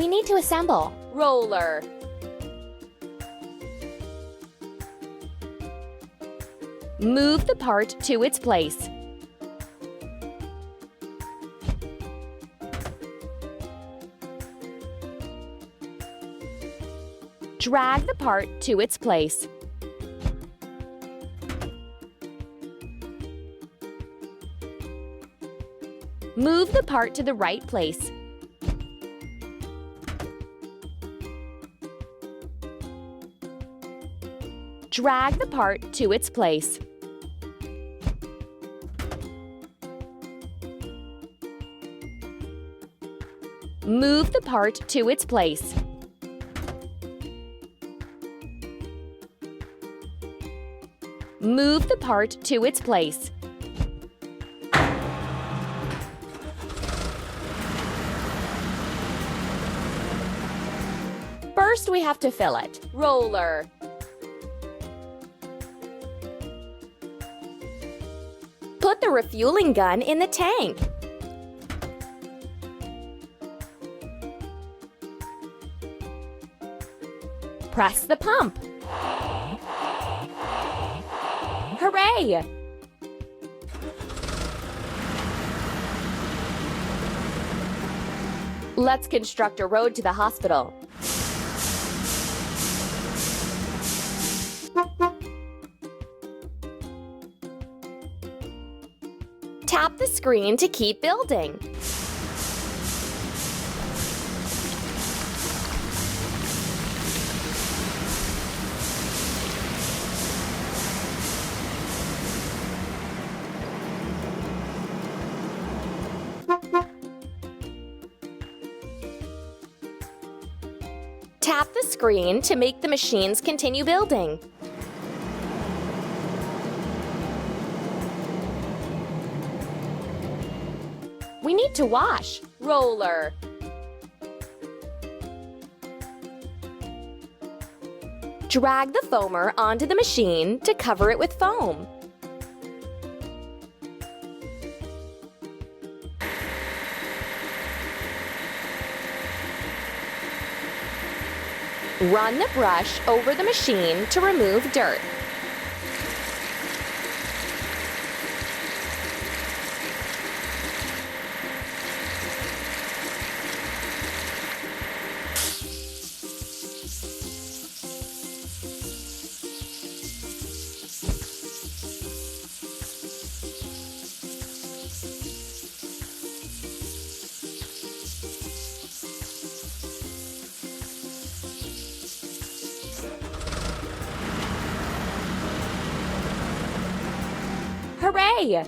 We need to assemble. Roller. Move the part to its place. Drag the part to its place. Move the part to the right place. Drag the part to its place. Move the part to its place. Move the part to its place. First, we have to fill it. Roller. Put the refueling gun in the tank. Press the pump. Hooray! Let's construct a road to the hospital. Tap the screen to keep building. Tap the screen to make the machines continue building. We need to wash. Roller. Drag the foamer onto the machine to cover it with foam. Run the brush over the machine to remove dirt. Hooray!